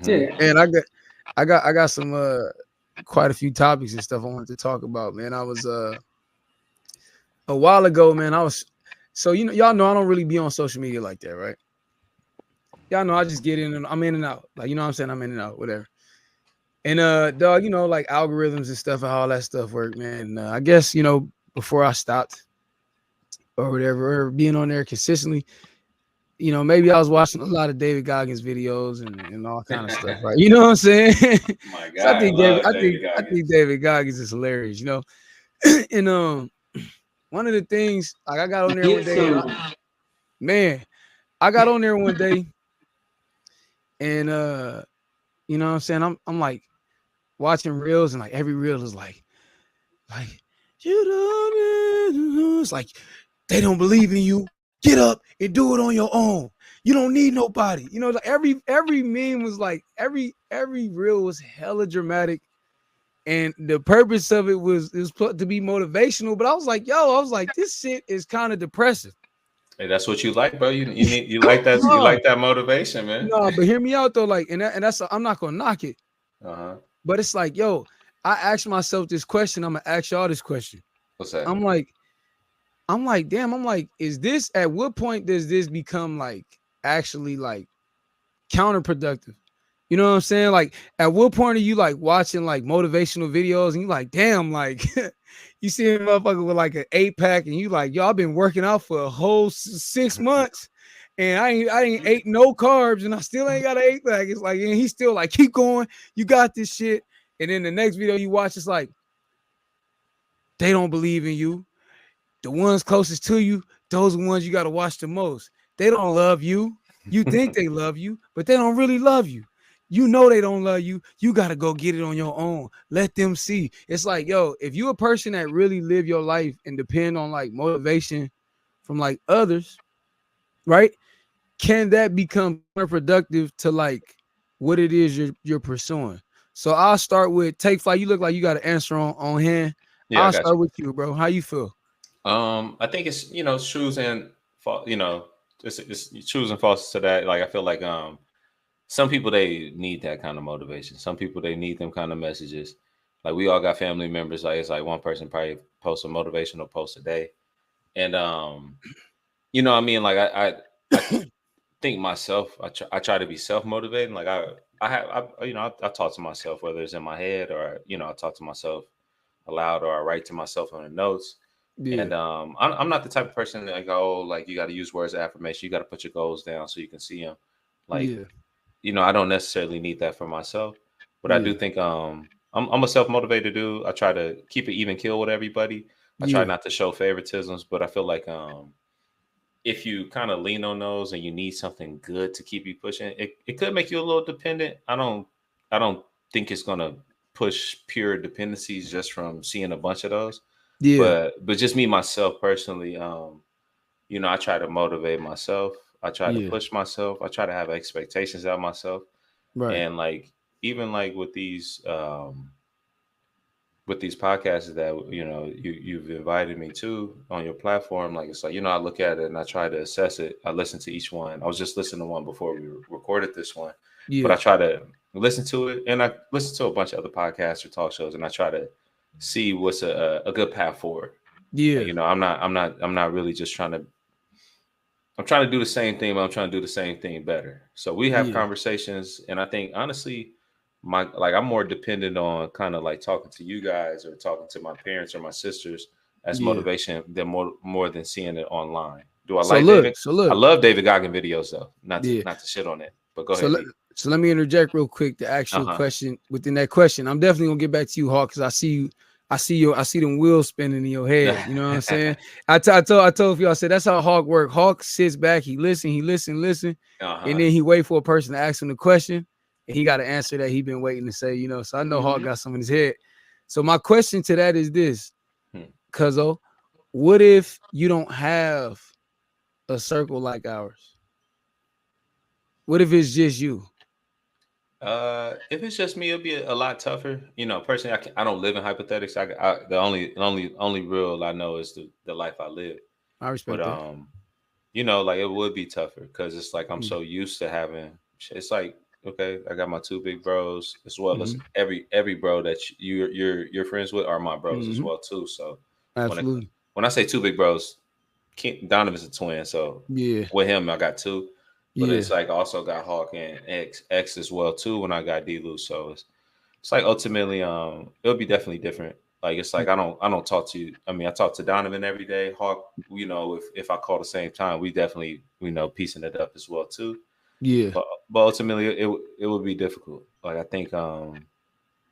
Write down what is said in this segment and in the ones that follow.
Yeah. And I got some quite a few topics and stuff I wanted to talk about, man. I was a while ago, man. I was so y'all know I don't really be on social media like that, right? Y'all know I just get in and I'm in and out. Like, you know what I'm saying? I'm in and out, whatever. And dog, like algorithms and stuff and all that stuff work, man. I guess, before I stopped or whatever, or being on there consistently, maybe I was watching a lot of David Goggins videos and all kind of stuff, right? You know what I'm saying? My So I God, I think David, love David I Goggins. think David Goggins is hilarious, and one of the things, like, I got on there one Get day, and some. I got on there one day, and you know what I'm saying? I'm like watching reels, and like every reel is like you don't, it's like they don't believe in you. Get up and do it on your own. You don't need nobody. Like every meme was like every reel was hella dramatic. And the purpose of it was to be motivational. But I was like, this shit is kind of depressive. Hey, that's what you like, bro. You like that. You No, like that motivation, man. no, but hear me out though. Like, and that's I'm not gonna knock it. Uh-huh. But it's like, I asked myself this question. I'm gonna ask y'all this question. What's that? I'm like, damn. I'm like, is this at what point does this become like actually like counterproductive? You know what I'm saying? Like, at what point are you like watching like motivational videos and you like, damn, like you see a motherfucker with like an 8-pack and you like, I've been working out for a whole 6 months and I ain't ate no carbs and I still ain't got an 8-pack. It's like, and he's still like, keep going, you got this shit. And then the next video you watch, it's like, they don't believe in you. The ones closest to you, those are the ones you got to watch the most. They don't love you. You think they love you, but they don't really love you. You know they don't love you. You got to go get it on your own. Let them see. It's like, if you a person that really live your life and depend on like motivation from like others, right? Can that become counterproductive to like what it is you're pursuing? So I'll start with Take Flight. You look like you got an answer on hand. Yeah, I I'll got you. start with you, bro. How you feel? I think it's choosing, it's choosing false to that. Like I feel like some people they need that kind of motivation. Some people they need them kind of messages. Like we all got family members. Like it's like one person probably posts a motivational post a day, and I mean, like I think myself. I try to be self motivating. Like I talk to myself whether it's in my head or I talk to myself aloud or I write to myself on the notes. Yeah, And I'm not the type of person that go like you got to use words of affirmation. You got to put your goals down so you can see them. Like yeah, I don't necessarily need that for myself, but I do yeah, think I'm a self motivated dude. I try to keep it even kill with everybody. I try yeah, not to show favoritisms, but I feel like if you kind of lean on those and you need something good to keep you pushing, it could make you a little dependent. I don't think it's gonna push pure dependencies just from seeing a bunch of those. yeah, But just me myself personally, I try to motivate myself. I try to yeah. push myself. I try to have expectations of myself. Right. And like even like with these podcasts that you've invited me to on your platform, like it's like I look at it and I try to assess it. I listen to each one. I was just listening to one before we recorded this one, but Yeah, I try to listen to it, and I listen to a bunch of other podcasts or talk shows, and I try to see what's a good path forward. yeah, I'm not really just trying to. I'm trying to do the same thing, but I'm trying to do the same thing better. So we have yeah, conversations, and I think honestly, I'm more dependent on kind of like talking to you guys or talking to my parents or my sisters as yeah. motivation than more than seeing it online. Do I So like look, David? so I look, love David Goggin videos though. Not to yeah. not to shit on it, but go So ahead, let D. so let me interject real quick. The actual Uh-huh. question within that question, I'm definitely gonna get back to you, Hawk, because I see them wheels spinning in your head. You know what I'm saying? I told you, I said that's how Hawk work. Hawk sits back, he listen, and Uh-huh. then he wait for a person to ask him the question, and he got to answer that he been waiting to say. So I know Hawk Mhm. got some in his head. So my question to that is this, Hmm. Cuzzo, what if you don't have a circle like ours? What if it's just you? If it's just me, it'll be a lot tougher. Personally, I don't live in hypothetics. The only real I know is the life I live. I But respect that. like it would be tougher because it's like I'm Mm. so used to having. It's like Okay, I got my two big bros as well as Mm-hmm. every bro that you're friends with are my bros as Mm-hmm. well too. So when it, Absolutely. when I say two big bros, Donovan's a twin, so Yeah. with him I got two. But Yeah. it's like I also got Hawk and X as well too when I got D-Lou. So it's like ultimately it'll be definitely different. Like it's like I don't talk to you. I mean I talk to Donovan every day. Hawk, if I call the same time, we definitely piecing it up as well too. Yeah. But ultimately it would be difficult. Like I think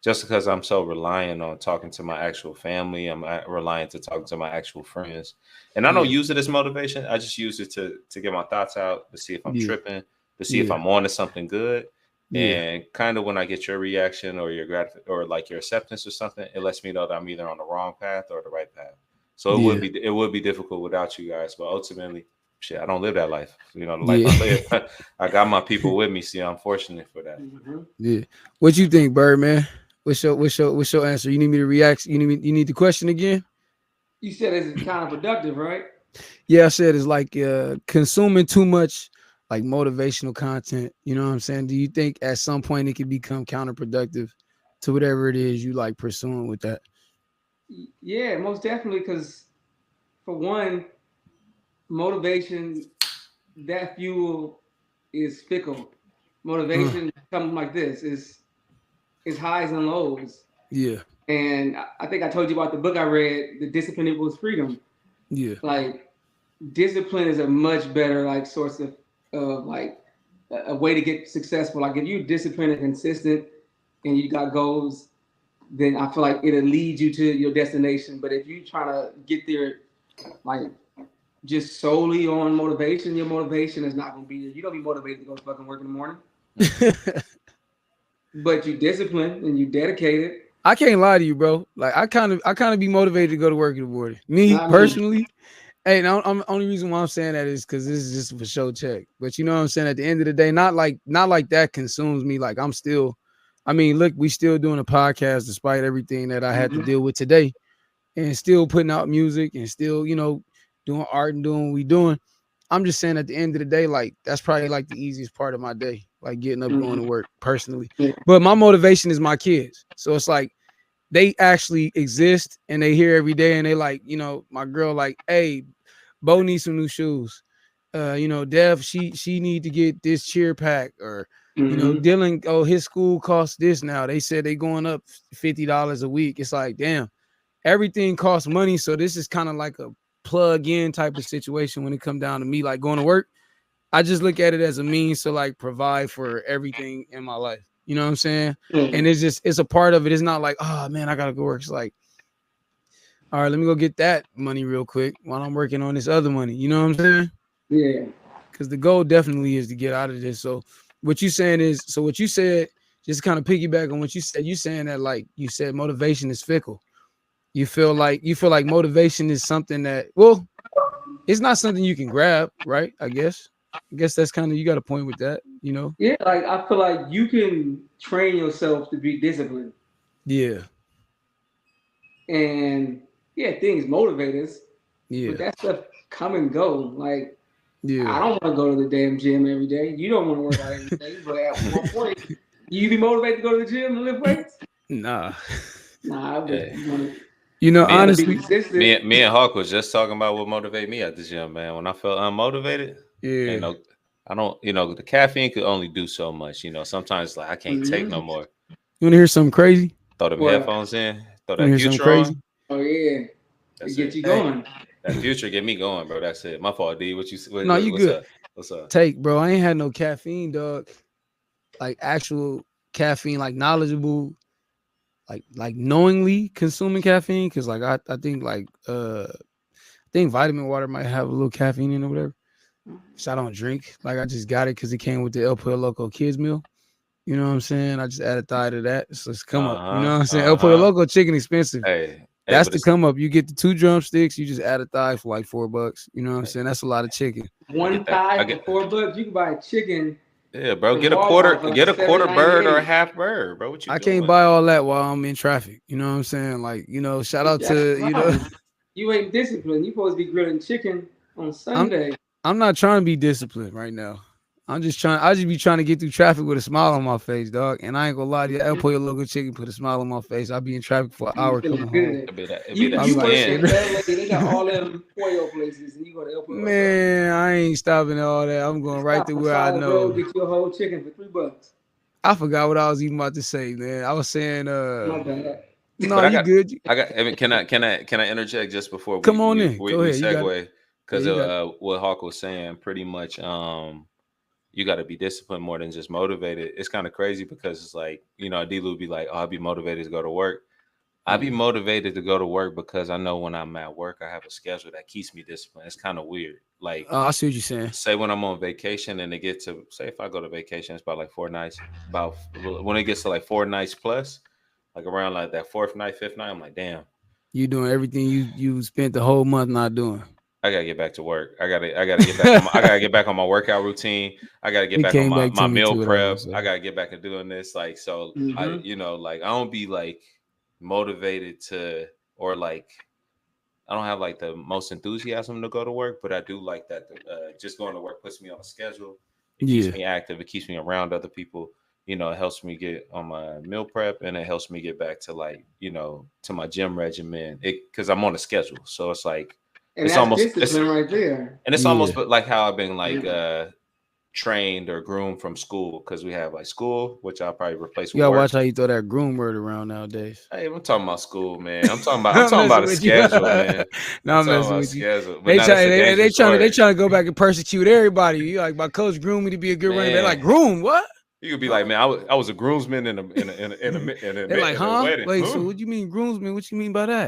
just because I'm so reliant on talking to my actual family, I'm reliant to talking to my actual friends, and I don't Yeah. use it as motivation. I just use it to get my thoughts out, to see if I'm Yeah. tripping, to see if Yeah. I'm on to something good, Yeah. and kind of when I get your reaction or or like your acceptance or something, it lets me know that I'm either on the wrong path or the right path. So Yeah. it would be difficult without you guys, but ultimately, shit, I don't live that life. The life Yeah. I live, I got my people with me. See, I'm fortunate for that. Mm-hmm. Yeah. What you think, Bird, man? What's your answer? You need me to react? You need the question again? You said it's counterproductive, right? Yeah, I said it's like consuming too much like motivational content. You know what I'm saying? Do you think at some point it could become counterproductive to whatever it is you like pursuing with that? Yeah, most definitely. Because for one, motivation, that fuel is fickle. Uh, Motivation comes like this: is highs and lows. yeah. And I think I told you about the book I read, The Discipline Equals Freedom. Yeah. Like discipline is a much better like source of like a way to get successful. Like if you're disciplined and consistent and you got goals, then I feel like it'll lead you to your destination. But if you try to get there like just solely on motivation, your motivation is not gonna be there. You don't be motivated to go to fucking work in the morning. But you disciplined and you dedicated. I can't lie to you, bro. Like I kind of be motivated to go to work in the morning. Me I mean, personally. Hey, now only reason why I'm saying that is because this is just for show check. But you know what I'm saying? At the end of the day, not like that consumes me. Like I'm still, I mean, look, we still doing a podcast despite everything that I had to mhm. deal with today, and still putting out music and still, doing art and doing what we doing. I'm just saying at the end of the day, like that's probably like the easiest part of my day, like getting up, going to Mhm. work personally. Yeah. But my motivation is my kids. So it's like they actually exist and they here every day and they like, my girl like, hey, Bo needs some new shoes. Dev, she need to get this cheer pack or Mhm. Dylan, oh, his school costs this now. They said they going up $50 a week. It's like, damn, everything costs money. So this is kind of like a plug in type of situation when it come down to me like going to work. I just look at it as a means to like provide for everything in my life. You know what I'm saying? Yeah. And it's a part of it. It's not like, oh man, I gotta go work. It's like, all right, let me go get that money real quick while I'm working on this other money. You know what I'm saying? Yeah. Because the goal definitely is to get out of this. So what you saying is, so what you said, just kind of piggyback on what you said. You saying that like you said, motivation is fickle. You feel like motivation is something that, well, it's not something you can grab, right? I guess. I guess that's kind of, you got a point with that. Yeah, like I feel like you can train yourself to be disciplined, Yeah, and yeah, things motivate us, but yeah, that stuff come and go. Like yeah. I don't want to go to the damn gym every day. You don't want to work out every day, but at one point, you be motivated to go to the gym and lift weights. Nah. Nah, but Yeah. you Me want and to be Honestly, consistent. me and Hawk was just talking about what motivated me at the gym, man. When I felt unmotivated, ain't yeah. no, I don't, the caffeine could only do so much. Sometimes like I can't take Mm-hmm. no more. You want to hear something crazy? Throw them What? headphones in, throw You want to that hear something future on. crazy? Oh yeah, it That's gets it. you Hey, going. That future get me going, bro. That's it. My fault, D. no, you What's good. up? What's up? Take, bro. I ain't had no caffeine, dog. Like actual caffeine, like knowledgeable, like knowingly consuming caffeine. Cause like I think like I think vitamin water might have a little caffeine in it or whatever. So I don't drink. Like I just got it because it came with the El Pollo Loco kids meal. You know what I'm saying? I just added thigh to that. So it's come Uh up. You huh. know what I'm saying? Uh El Pollo huh. Loco chicken expensive. Hey, That's but the it's come up. You get the 2 drumsticks. You just add a thigh for like $4. You know what I'm saying? That's a lot of chicken. I One get that. I thigh for get. $4. You can buy chicken Yeah, bro. from Walmart for like Get a quarter bird or a 7.98. half bird, bro. What you I can't doing? buy all that while I'm in traffic. You know what I'm saying? Like, shout out That's to, the problem. You ain't disciplined. You supposed to be grilling chicken on I'm Sunday. I'm not trying to be disciplined right now. I just be trying to get through traffic with a smile on my face, dog. And I ain't gonna lie to you. El Pollo Loco Chicken put a smile on my face. I'll be in traffic for an hour coming home. It'd be that You work skin. in LA, they got all them pollo places, and you go to El Pollo. Man, I ain't stopping at all that. I'm going right to where I know. Get you a whole chicken for $3. I forgot what I was even about to say, man. I was saying, My bad. no, you good. I mean, can I interject just before we Come on in. We Go ahead. segue? Because what Hawk was saying, pretty much, you got to be disciplined more than just motivated. It's kind of crazy because it's like, you know, D-Lou be like, oh, I'll be motivated to go to work. I be motivated to go to work because I know when I'm at work, I have a schedule that keeps me disciplined. It's kind of weird. Like, I see what you're saying. Say when I'm on vacation and it get to, say if I go to vacation, it's about like 4 nights. About when it gets to like 4 nights plus, like around like that 4th night, 5th night, I'm like, damn. You doing everything you spent the whole month not doing. I gotta get back to work. I gotta get back. I gotta get back on my workout routine. I gotta get back on my meal prep. I gotta get back to doing this. Like so, I like I don't be like motivated to or like I don't have like the most enthusiasm to go to work, but I do like that. Just going to work puts me on a schedule. It keeps me active. It keeps me around other people. You know, it helps me get on my meal prep, and it helps me get back to like to my gym regimen. Because I'm on a schedule, so it's like. And it's that's almost discipline right there. And it's almost like how I've been like trained or groomed from school because we have like school, which I'll probably replace with you gotta work. watch how you throw that groom word around nowadays. Hey, I'm talking about school, man. I'm talking about a schedule, man. No, I'm messing with you. Schedule, they trying to go back and persecute everybody. You like my coach groomed me to be a good running back. Like groom, what? You could be like, man, I was a groomsman in a They're like, huh? wedding. Wait, so what you mean groomsman? What you mean by that?